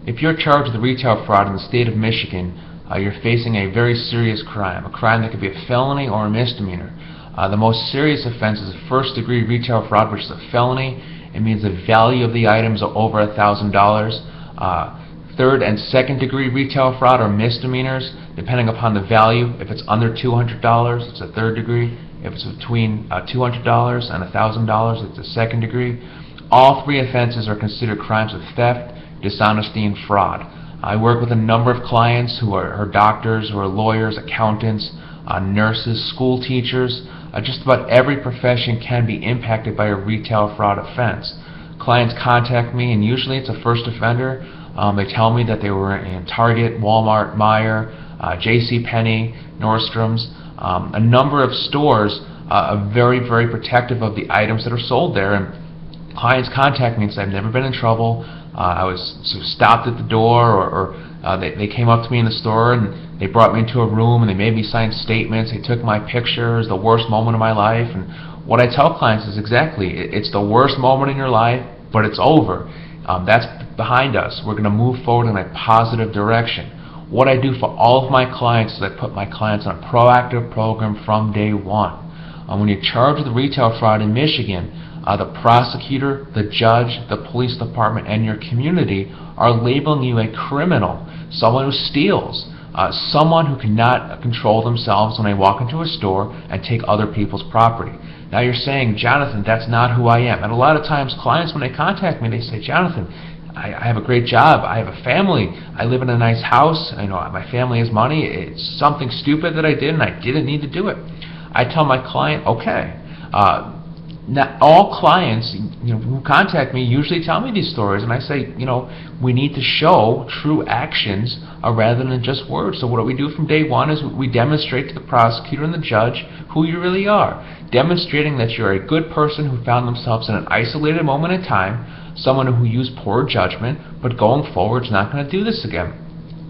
If you're charged with retail fraud in the state of Michigan, you're facing a very serious crime, a crime that could be a felony or a misdemeanor. The most serious offense is first-degree retail fraud, which is a felony. It means the value of the items are over $1,000. Third and second-degree retail fraud are misdemeanors, depending upon the value. If it's under $200, it's a third degree. If it's between $200 and $1,000, it's a second degree. All three offenses are considered crimes of theft, dishonesty, and fraud. I work with a number of clients who are doctors, who are lawyers, accountants, nurses, school teachers. Just about every profession can be impacted by a retail fraud offense. Clients contact me, and usually it's a first offender. They tell me that they were in Target, Walmart, Meijer, JCPenney, Nordstrom's. A number of stores are very, very protective of the items that are sold there. And clients contact me and say, I've never been in trouble. I was sort of stopped at the door, or they came up to me in the store and they brought me into a room and they made me sign statements. They took my pictures, the worst moment of my life. And what I tell clients is exactly, it's the worst moment in your life, but it's over. That's behind us. We're going to move forward in a positive direction. What I do for all of my clients is I put my clients on a proactive program from day one. When you're charged with retail fraud in Michigan, the prosecutor, the judge, the police department, and your community are labeling you a criminal, someone who steals, someone who cannot control themselves when they walk into a store and take other people's property. Now you're saying, Jonathan, that's not who I am. And a lot of times clients, when they contact me, they say, Jonathan, I have a great job, I have a family, I live in a nice house, my family has money, it's something stupid that I did and I didn't need to do it. I tell my client, okay. Now, all clients who contact me usually tell me these stories, and I say, we need to show true actions rather than just words. So what we do from day one is we demonstrate to the prosecutor and the judge who you really are, demonstrating that you're a good person who found themselves in an isolated moment in time, someone who used poor judgment, but going forward is not going to do this again.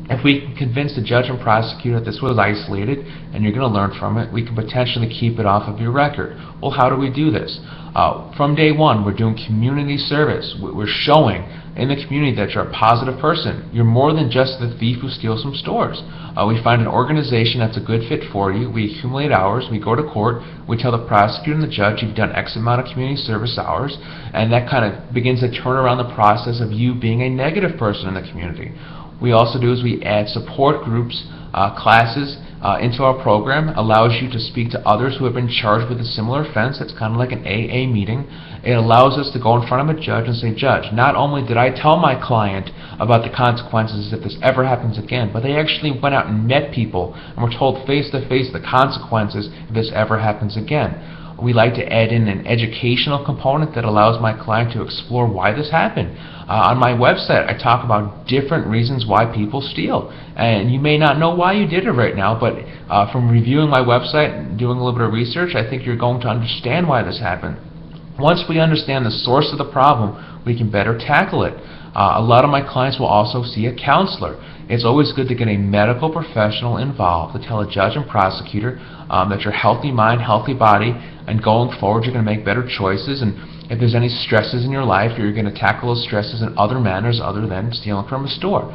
If we can convince the judge and prosecutor that this was isolated and you're going to learn from it, we can potentially keep it off of your record. Well, how do we do this? From day one, we're doing community service. We're showing in the community that you're a positive person. You're more than just the thief who steals from stores. We find an organization that's a good fit for you. We accumulate hours. We go to court. We tell the prosecutor and the judge you've done X amount of community service hours, and that kind of begins to turn around the process of you being a negative person in the community. We also do is we add support groups, classes into our program. Allows you to speak to others who have been charged with a similar offense. It's kind of like an AA meeting. It allows us to go in front of a judge and say, Judge, not only did I tell my client about the consequences if this ever happens again, but they actually went out and met people and were told face to face the consequences if this ever happens again. We like to add in an educational component that allows my client to explore why this happened. On my website, I talk about different reasons why people steal. And you may not know why you did it right now, but from reviewing my website and doing a little bit of research, I think you're going to understand why this happened. Once we understand the source of the problem, we can better tackle it. A lot of my clients will also see a counselor. It's always good to get a medical professional involved to tell a judge and prosecutor that you're healthy mind, healthy body, and going forward you're going to make better choices. And if there's any stresses in your life, you're going to tackle those stresses in other manners other than stealing from a store.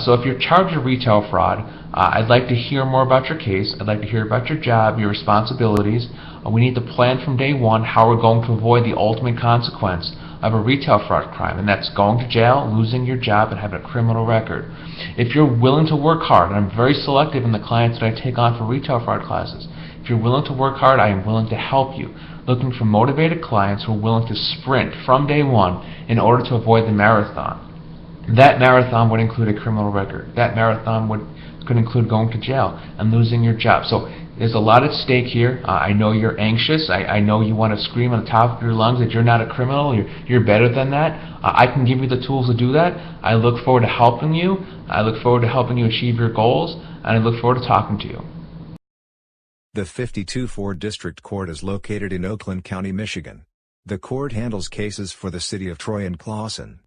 So if you're charged with retail fraud, I'd like to hear more about your case. I'd like to hear about your job, your responsibilities. We need to plan from day one how we're going to avoid the ultimate consequence of a retail fraud crime, and that's going to jail, losing your job, and having a criminal record. If you're willing to work hard, and I'm very selective in the clients that I take on for retail fraud classes, if you're willing to work hard, I am willing to help you. Looking for motivated clients who are willing to sprint from day one in order to avoid the marathon. That marathon would include a criminal record. That marathon could include going to jail and losing your job. So there's a lot at stake here. I know you're anxious. I know you want to scream on the top of your lungs that you're not a criminal. You're better than that. I can give you the tools to do that. I look forward to helping you. I look forward to helping you achieve your goals, and I look forward to talking to you. The 52-4 District Court is located in Oakland County, Michigan. The court handles cases for the city of Troy and Clawson.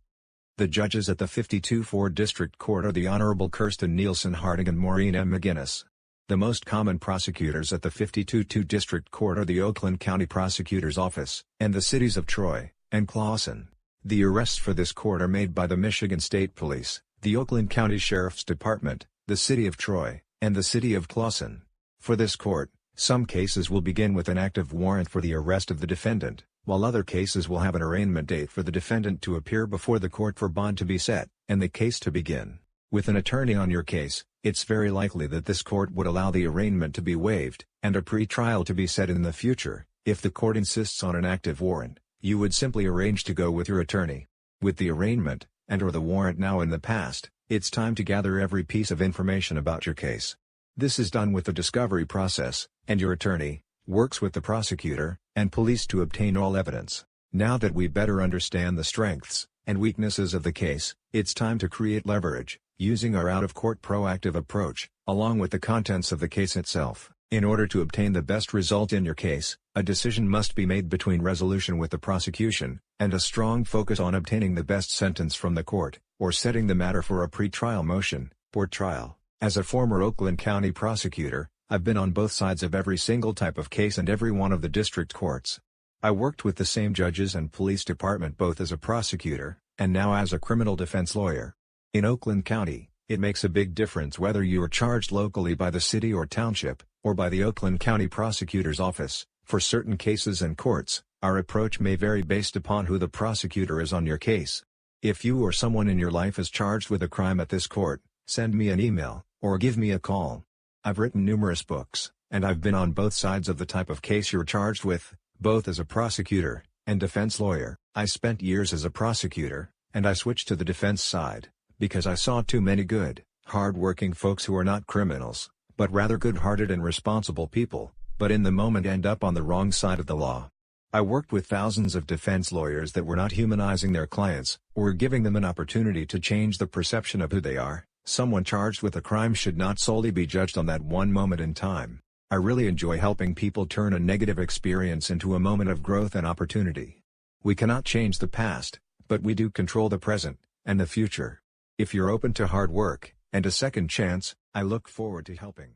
The judges at the 52-4 District Court are the Honorable Kirsten Nielsen Hartig and Maureen M. McGinnis. The most common prosecutors at the 52-2 District Court are the Oakland County Prosecutor's Office, and the cities of Troy and Clawson. The arrests for this court are made by the Michigan State Police, the Oakland County Sheriff's Department, the City of Troy, and the City of Clawson. For this court, some cases will begin with an active warrant for the arrest of the defendant, while other cases will have an arraignment date for the defendant to appear before the court for bond to be set, and the case to begin. With an attorney on your case, it's very likely that this court would allow the arraignment to be waived, and a pre-trial to be set in the future. If the court insists on an active warrant, you would simply arrange to go with your attorney. With the arraignment, and/or the warrant now in the past, it's time to gather every piece of information about your case. This is done with the discovery process, and your attorney works with the prosecutor and police to obtain all evidence. Now that we better understand the strengths and weaknesses of the case, it's time to create leverage, using our out-of-court proactive approach, along with the contents of the case itself. In order to obtain the best result in your case, a decision must be made between resolution with the prosecution, and a strong focus on obtaining the best sentence from the court, or setting the matter for a pre-trial motion, for trial. As a former Oakland County prosecutor, I've been on both sides of every single type of case and every one of the district courts. I worked with the same judges and police department both as a prosecutor, and now as a criminal defense lawyer. In Oakland County, it makes a big difference whether you are charged locally by the city or township, or by the Oakland County Prosecutor's Office. For certain cases and courts, our approach may vary based upon who the prosecutor is on your case. If you or someone in your life is charged with a crime at this court, send me an email, or give me a call. I've written numerous books, and I've been on both sides of the type of case you're charged with, both as a prosecutor and defense lawyer. I spent years as a prosecutor, and I switched to the defense side, because I saw too many good, hard-working folks who are not criminals, but rather good-hearted and responsible people, but in the moment end up on the wrong side of the law. I worked with thousands of defense lawyers that were not humanizing their clients, or giving them an opportunity to change the perception of who they are. Someone charged with a crime should not solely be judged on that one moment in time. I really enjoy helping people turn a negative experience into a moment of growth and opportunity. We cannot change the past, but we do control the present, and the future. If you're open to hard work, and a second chance, I look forward to helping.